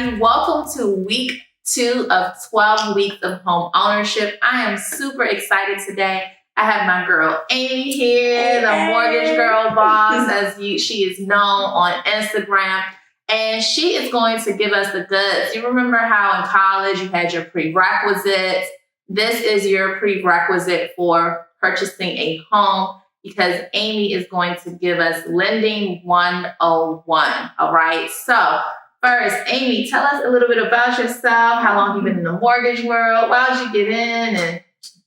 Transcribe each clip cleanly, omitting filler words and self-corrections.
everybody. Welcome to week 2 of 12 weeks of home ownership. I am super excited today. I have my girl Amy here, the mortgage girl boss, as she is known on Instagram. And she is going to give us the goods. You remember how in college you had your prerequisites? This is your prerequisite for purchasing a home, because Amy is going to give us Lending 101. All right. So first, Amy, tell us a little bit about yourself, how long you've been in the mortgage world, why did you get in, and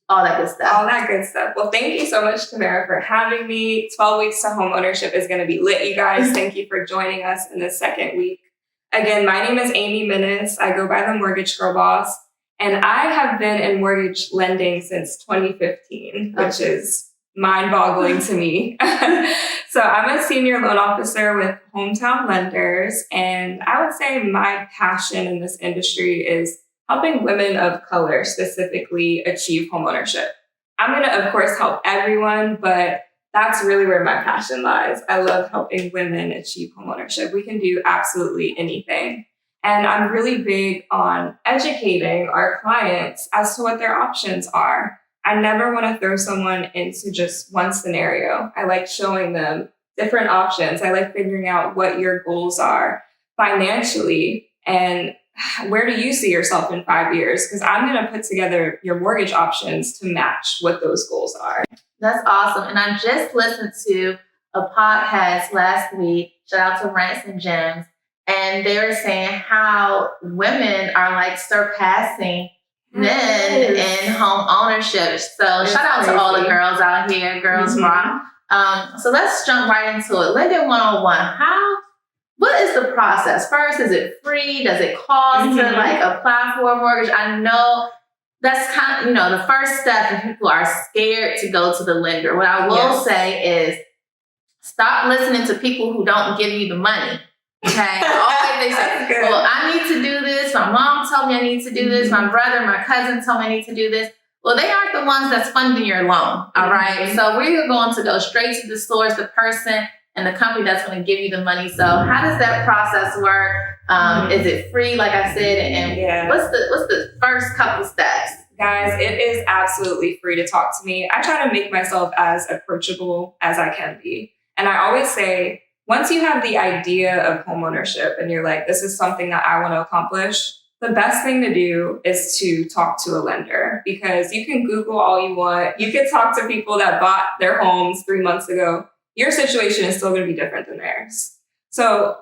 all that good stuff. All that good stuff. Well, thank you so much, Tamara, for having me. 12 weeks to home ownership is going to be lit, you guys. Thank you for joining us in the second week. Again, my name is Amy Minnis. I go by the Mortgage Girl Boss, and I have been in mortgage lending since 2015, which is mind-boggling to me. So I'm a senior loan officer with Hometown Lenders, and I would say my passion in this industry is helping women of color specifically achieve homeownership. I'm going to, of course, help everyone, but that's really where my passion lies. I love helping women achieve homeownership. We can do absolutely anything. And I'm really big on educating our clients as to what their options are. I never want to throw someone into just one scenario. I like showing them different options. I like figuring out what your goals are financially and where do you see yourself in 5 years? Because I'm going to put together your mortgage options to match what those goals are. That's awesome. And I just listened to a podcast last week, shout out to Rents and Gems, and they were saying how women are like surpassing men in home ownership. So shout out to all the girls out here, girls rock. So let's jump right into it. Lending 101. What is the process? First, is it free? Does it cost to like apply for a mortgage? I know that's kind of, the first step, and people are scared to go to the lender. What I will say is stop listening to people who don't give you the money. Okay. Always they say, well, I need to do this. My mom told me I need to do this. My brother, my cousin told me I need to do this. Well, they aren't the ones that's funding your loan. All right. So we're going to go straight to the source, the person and the company that's going to give you the money. So how does that process work? Is it free, like I said? And what's the first couple steps? Guys, it is absolutely free to talk to me. I try to make myself as approachable as I can be. And I always say, once you have the idea of homeownership and you're like, this is something that I want to accomplish, the best thing to do is to talk to a lender, because you can Google all you want. You can talk to people that bought their homes 3 months ago. Your situation is still going to be different than theirs. So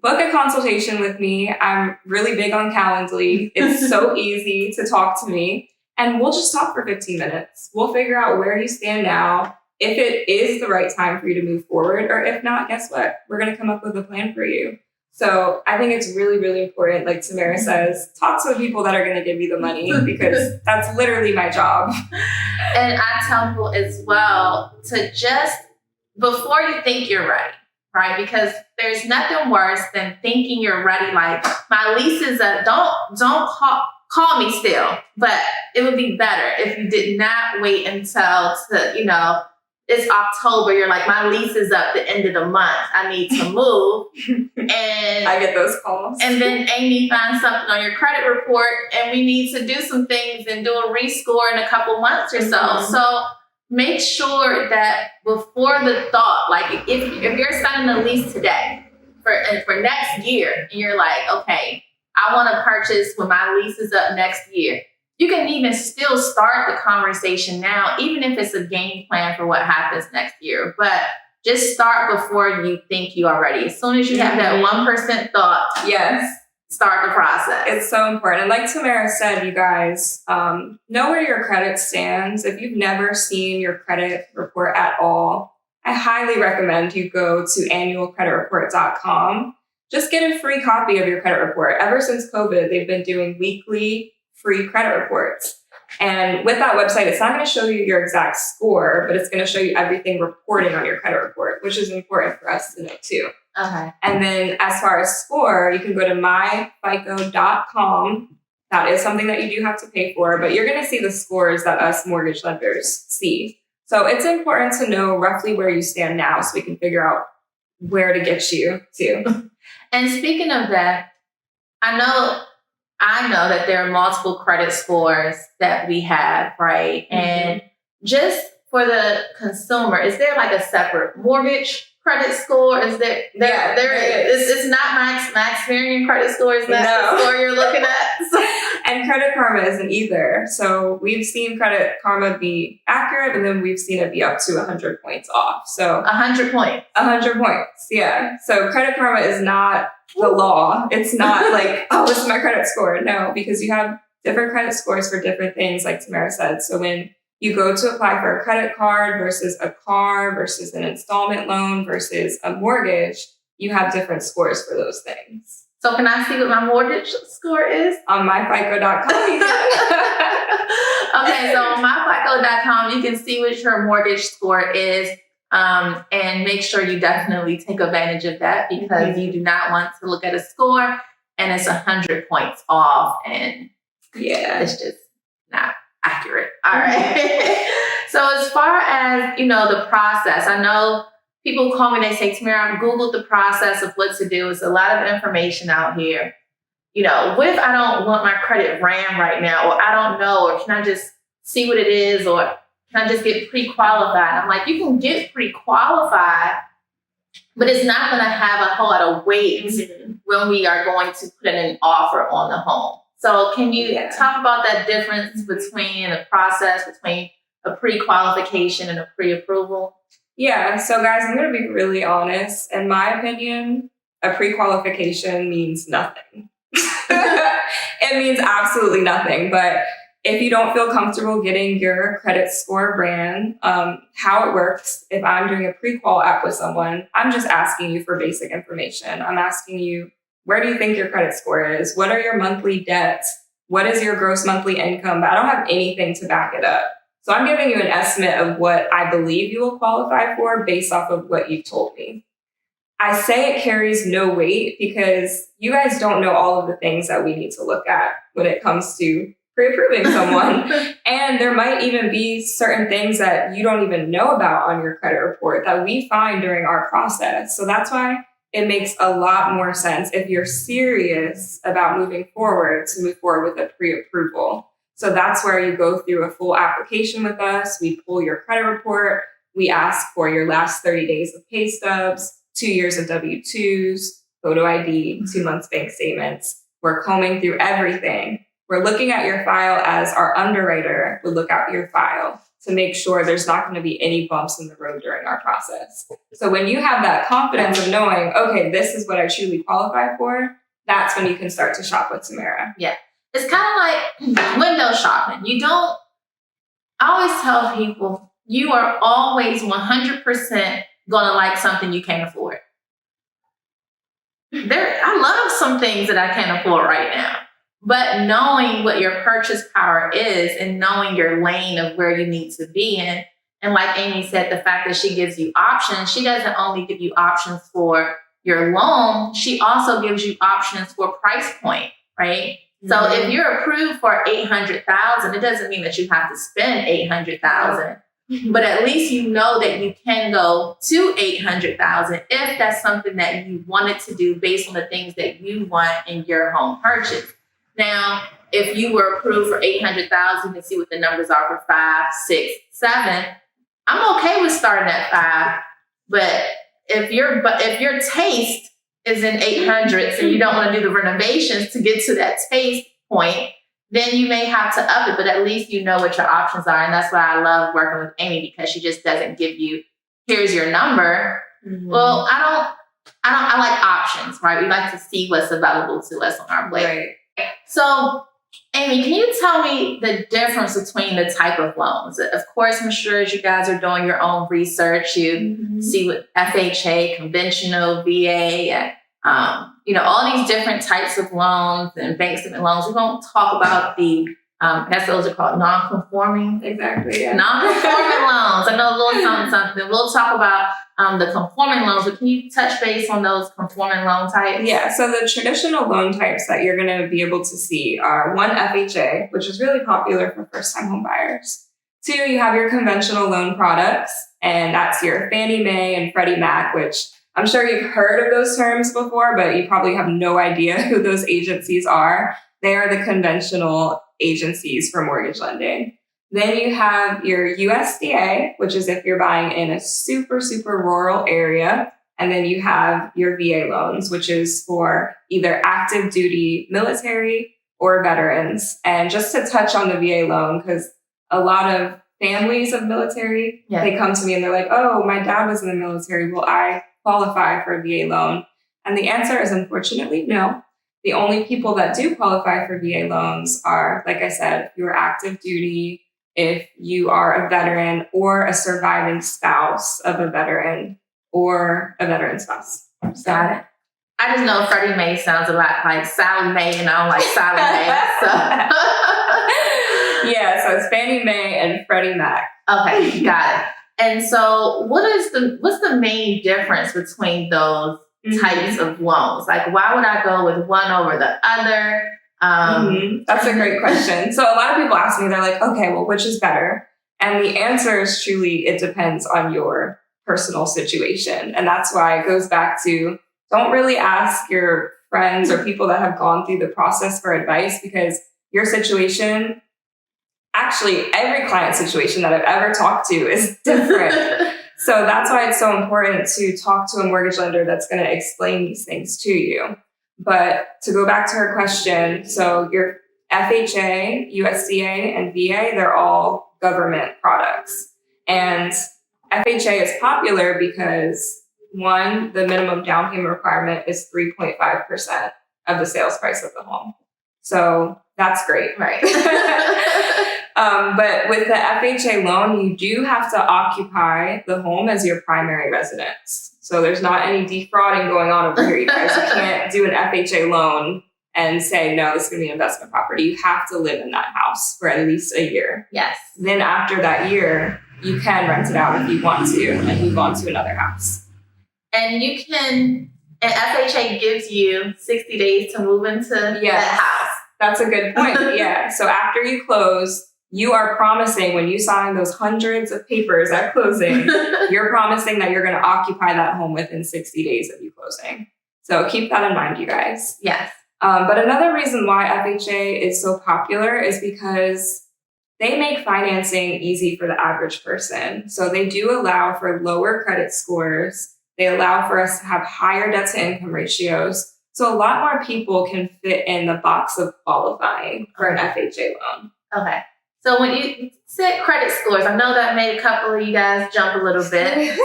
book a consultation with me. I'm really big on Calendly. It's so easy to talk to me, and we'll just talk for 15 minutes. We'll figure out where you stand now, if it is the right time for you to move forward, or if not, guess what? We're going to come up with a plan for you. So I think it's really, really important, like Tamara says, talk to the people that are going to give you the money, because that's literally my job. And I tell people as well to just, before you think you're ready, right? Because there's nothing worse than thinking you're ready. Like, my lease is up. Don't call me still. But it would be better if you did not wait until it's October. You're like, my lease is up the end of the month. I need to move. And I get those calls. And then Amy finds something on your credit report, and we need to do some things and do a rescore in a couple months or so. So make sure that before the thought, like if you're signing a lease today for next year, and you're like, okay, I want to purchase when my lease is up next year, you can even still start the conversation now, even if it's a game plan for what happens next year. But just start before you think you are ready. As soon as you have that 1% thought, start the process. It's so important. And like Tamara said, you guys, know where your credit stands. If you've never seen your credit report at all, I highly recommend you go to annualcreditreport.com. Just get a free copy of your credit report. Ever since COVID, they've been doing weekly free credit reports. And with that website, it's not going to show you your exact score, but it's going to show you everything reporting on your credit report, which is important for us to know too. Okay. And then as far as score, you can go to myfico.com. That is something that you do have to pay for, but you're going to see the scores that us mortgage lenders see. So it's important to know roughly where you stand now so we can figure out where to get you to. And speaking of that, I know that there are multiple credit scores that we have, right? Mm-hmm. And just for the consumer, is there like a separate mortgage credit score? Is there is. It's not Max Varian credit score, is that the score you're looking at? So. And Credit Karma isn't either. So we've seen Credit Karma be accurate, and then we've seen it be up to 100 points off. So 100 points. 100 points, yeah. So Credit Karma is not the law. It's not like, oh, this is my credit score. No, because you have different credit scores for different things, like Tamara said. So when you go to apply for a credit card versus a car versus an installment loan versus a mortgage, you have different scores for those things. So can I see what my mortgage score is? On myfico.com. Okay, so on myfico.com, you can see what your mortgage score is, and make sure you definitely take advantage of that, because you do not want to look at a score and it's 100 points off, and it's just not accurate. All right. So as far as, the process, I know people call me, they say, Tamara, I've Googled the process of what to do. It's a lot of information out here. What if I don't want my credit ran right now, or I don't know, or can I just see what it is, or can I just get pre-qualified? I'm like, you can get pre-qualified, but it's not going to have a whole lot of weight when we are going to put in an offer on the home. So can you talk about that difference between the process between a pre-qualification and a pre-approval? Yeah. So guys, I'm going to be really honest. In my opinion, a pre-qualification means nothing. It means absolutely nothing. But if you don't feel comfortable getting your credit score ran, how it works, if I'm doing a pre-qual app with someone, I'm just asking you for basic information. I'm asking you, where do you think your credit score is? What are your monthly debts? What is your gross monthly income? But I don't have anything to back it up. So I'm giving you an estimate of what I believe you will qualify for based off of what you've told me. I say it carries no weight because you guys don't know all of the things that we need to look at when it comes to pre-approving someone. And there might even be certain things that you don't even know about on your credit report that we find during our process. So that's why it makes a lot more sense, if you're serious about moving forward, to move forward with a pre-approval. So that's where you go through a full application with us. We pull your credit report. We ask for your last 30 days of pay stubs, 2 years of W-2s, photo ID, 2 months bank statements. We're combing through everything. We're looking at your file as our underwriter would look at your file to make sure there's not going to be any bumps in the road during our process. So when you have that confidence of knowing, okay, this is what I truly qualify for, that's when you can start to shop with Tamara. Yeah. It's kind of like window shopping. I always tell people, you are always 100% going to like something you can't afford. I love some things that I can't afford right now. But knowing what your purchase power is and knowing your lane of where you need to be in, and like Amy said, the fact that she gives you options, she doesn't only give you options for your loan, she also gives you options for price point, right? Mm-hmm. So if you're approved for $800,000, it doesn't mean that you have to spend $800,000, but at least you know that you can go to $800,000 if that's something that you wanted to do based on the things that you want in your home purchase. Now, if you were approved for $800,000, you can see what the numbers are for 5, 6, 7. I'm okay with starting at 5, but if your taste is in 800s and you don't want to do the renovations to get to that taste point, then you may have to up it. But at least you know what your options are, and that's why I love working with Amy, because she just doesn't give you, here's your number. Mm-hmm. Well, I like options, right? We like to see what's available to us on our plate. Right. So, Amy, can you tell me the difference between the type of loans? Of course, I'm sure as you guys are doing your own research, you see what FHA, conventional, VA, and all these different types of loans and bank statement loans. We won't talk about the, I guess those are called non-conforming. Exactly. Yeah. Non-conforming loans. I know a little something. We'll talk about the conforming loans, but can you touch base on those conforming loan types? Yeah, so the traditional loan types that you're going to be able to see are 1, FHA, which is really popular for first-time home buyers. 2, you have your conventional loan products, and that's your Fannie Mae and Freddie Mac, which I'm sure you've heard of those terms before, but you probably have no idea who those agencies are. They are the conventional agencies for mortgage lending. Then you have your USDA, which is if you're buying in a super, super rural area. And then you have your VA loans, which is for either active duty military or veterans. And just to touch on the VA loan, because a lot of families of military, they come to me and they're like, oh, my dad was in the military. Will I qualify for a VA loan? And the answer is unfortunately no. The only people that do qualify for VA loans are, like I said, if you're active duty, if you are a veteran or a surviving spouse of a veteran or a veteran spouse. Got it. I just know Freddie Mae sounds a lot like Sally Mae, and I don't like Sally Mae. So. Yeah, so it's Fannie Mae and Freddie Mac. Okay, got it. And so what's the main difference between those types of loans? Like, why would I go with one over the other? That's a great question. So a lot of people ask me, they're like, okay, well, which is better? And the answer is truly, it depends on your personal situation. And that's why it goes back to, don't really ask your friends or people that have gone through the process for advice, because your situation, actually every client situation that I've ever talked to is different. So that's why it's so important to talk to a mortgage lender that's going to explain these things to you. But to go back to her question, so your FHA, USDA, and VA, they're all government products. And FHA is popular because, one, the minimum down payment requirement is 3.5% of the sales price of the home. So that's great. Right. But with the FHA loan, you do have to occupy the home as your primary residence. So there's not any defrauding going on over here, you guys. You can't do an FHA loan and say, no, this is going to be an investment property. You have to live in that house for at least a year. Yes. Then after that year, you can rent it out if you want to and move on to another house. And FHA gives you 60 days to move into that house. That's a good point. Yeah. So after you close, you are promising, when you sign those hundreds of papers at closing, you're promising that you're going to occupy that home within 60 days of you closing. So keep that in mind, you guys. Yes. But another reason why FHA is so popular is because they make financing easy for the average person. So they do allow for lower credit scores. They allow for us to have higher debt to income ratios. So a lot more people can fit in the box of qualifying for an FHA loan. Okay. So when you said credit scores, I know that made a couple of you guys jump a little bit.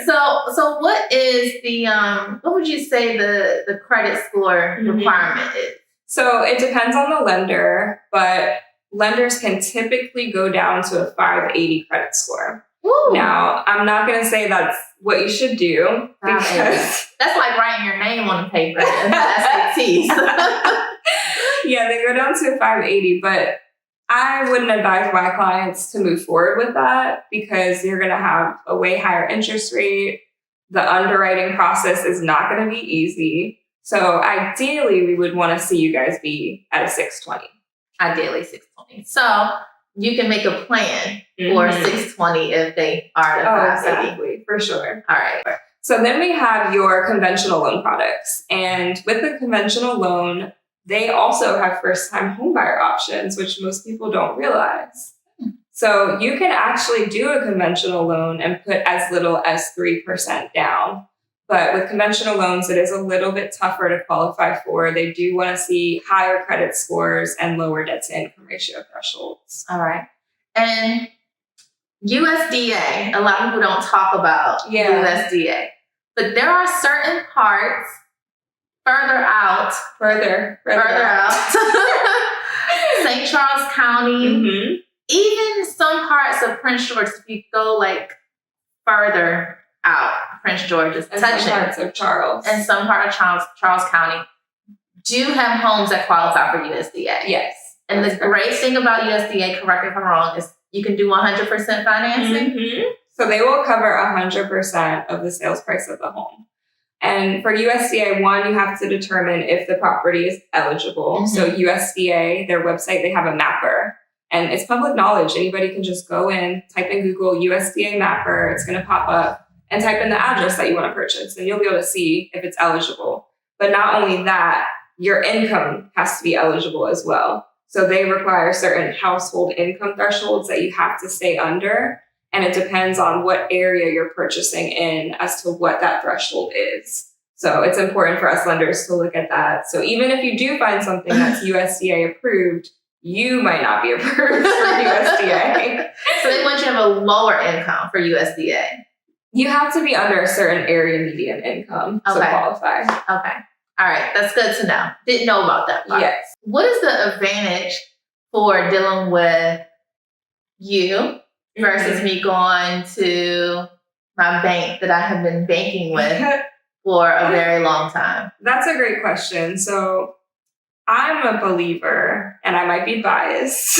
So what is the, what would you say the credit score requirement is? So it depends on the lender, but lenders can typically go down to a 580 credit score. Ooh. Now, I'm not going to say that's what you should do, because that's like writing your name on the paper in the SATs. Yeah, they go down to a 580, but I wouldn't advise my clients to move forward with that, because you're going to have a way higher interest rate. The underwriting process is not going to be easy. So ideally, we would want to see you guys be at a 620. Ideally, 620. So you can make a plan for 620 if they are at a 580. Exactly, for sure. All right. So then we have your conventional loan products. And with the conventional loan, they also have first-time homebuyer options, which most people don't realize. So you can actually do a conventional loan and put as little as 3% down. But with conventional loans, it is a little bit tougher to qualify for. They do want to see higher credit scores and lower debt to income ratio thresholds. All right. And USDA, a lot of people don't talk about USDA, but there are certain parts further out. St. Charles County, even some parts of Prince George, if you go like further out, Prince George is touching. Some parts of Charles. And some part of Charles County do have homes that qualify for USDA. Yes. And the great thing about USDA, correct me if I'm wrong, is you can do 100% financing. So they will cover 100% of the sales price of the home. And for USDA, one, you have to determine if the property is eligible. So USDA, their website, they have a mapper. And it's public knowledge. Anybody can just go in, type in Google USDA mapper. It's going to pop up. and type in the address that you want to purchase, and you'll be able to see if it's eligible. But not only that, your income has to be eligible as well. So they require certain household income thresholds that you have to stay under. And it depends on what area you're purchasing in as to what that threshold is. So it's important for us lenders to look at that. So even if you do find something that's USDA approved, you might not be approved for USDA. So they want you to have a lower income for USDA. You have to be under a certain area median income to qualify. Okay. All right. That's good to know. Didn't know about that part. Yes. What is the advantage for dealing with you versus me going to my bank that I have been banking with for a very long time? That's a great question. So I'm a believer, and I might be biased,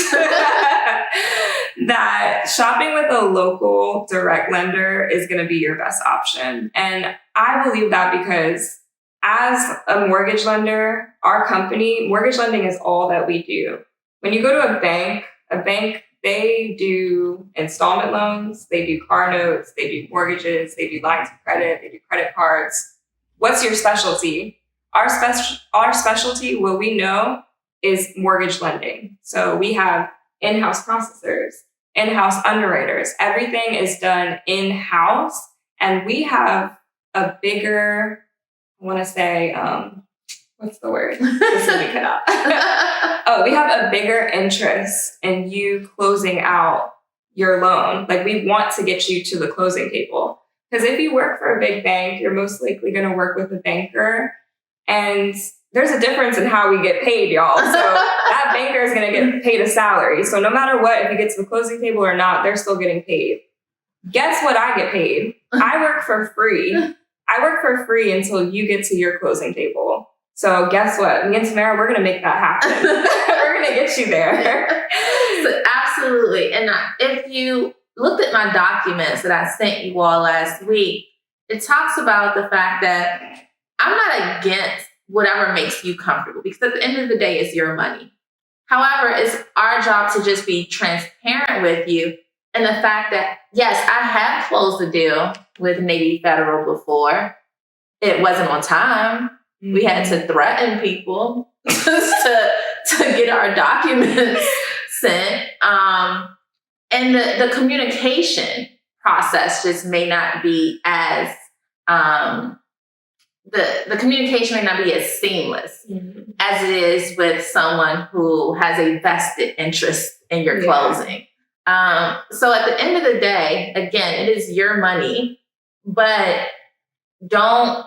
that shopping with a local direct lender is going to be your best option. And I believe that because as a mortgage lender, our company, mortgage lending is all that we do. When you go to a bank, they do installment loans, they do car notes, they do mortgages, they do lines of credit, they do credit cards. What's your specialty? Our specialty, what we know, is mortgage lending. So we have in-house processors, in-house underwriters. Everything is done in-house, and we have a bigger, I want to say, what's the word? This will be cut out. We have a bigger interest in you closing out your loan. Like, we want to get you to the closing table. Because if you work for a big bank, you're most likely going to work with a banker. And there's a difference in how we get paid, y'all. So that banker is going to get paid a salary. So no matter what, if you get to the closing table or not, they're still getting paid. Guess what I get paid? I work for free. I work for free until you get to your closing table. So guess what? Me and Tamara, we're going to make that happen. We're going to get you there. So, absolutely. And if you looked at my documents that I sent you all last week, it talks about the fact that I'm not against whatever makes you comfortable, because at the end of the day, it's your money. However, it's our job to just be transparent with you. And the fact that, yes, I have closed a deal with Navy Federal before. It wasn't on time. Mm-hmm. We had to threaten people to get our documents sent. And the communication process just may not be as, the communication may not be as seamless as it is with someone who has a vested interest in your closing. So at the end of the day, again, it is your money, but don't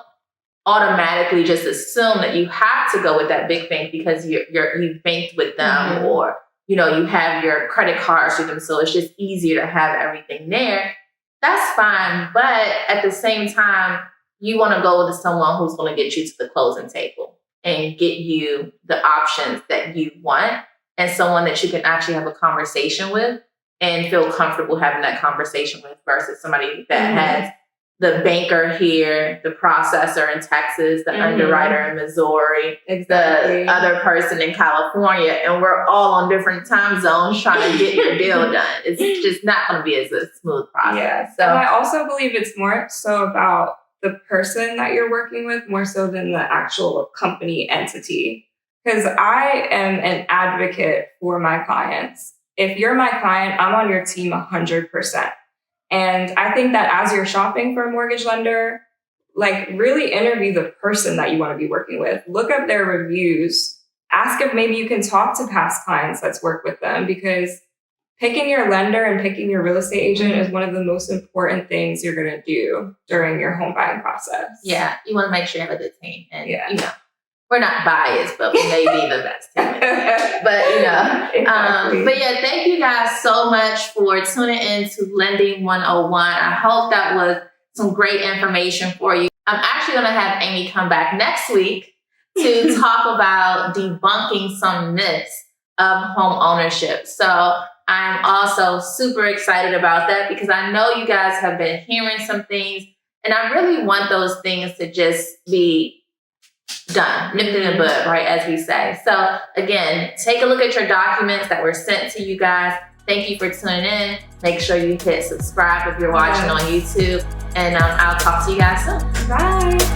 automatically just assume that you have to go with that big bank because you've banked with them, or you have your credit cards with them, so it's just easier to have everything there. That's fine, but at the same time, you want to go with someone who's going to get you to the closing table and get you the options that you want, and someone that you can actually have a conversation with and feel comfortable having that conversation with, versus somebody that has the banker here, the processor in Texas, the underwriter in Missouri, the other person in California, and we're all on different time zones trying to get your deal done. It's just not going to be as a smooth process. Yeah. So, and I also believe it's more so about the person that you're working with, more so than the actual company entity. Because I am an advocate for my clients. If you're my client, I'm on your team 100%. And I think that as you're shopping for a mortgage lender, like, really interview the person that you want to be working with. Look up their reviews. Ask if maybe you can talk to past clients that's worked with them, because picking your lender and picking your real estate agent is one of the most important things you're going to do during your home buying process. Yeah, you want to make sure you have a good team. And, we're not biased, but we may be the best team. But, exactly. But yeah, thank you guys so much for tuning in to Lending 101. I hope that was some great information for you. I'm actually going to have Amy come back next week to talk about debunking some myths of home ownership. So I'm also super excited about that, because I know you guys have been hearing some things, and I really want those things to just be done, nipped in the bud, right, as we say. So again, take a look at your documents that were sent to you guys. Thank you for tuning in. Make sure you hit subscribe if you're watching on YouTube. And I'll talk to you guys soon. Bye.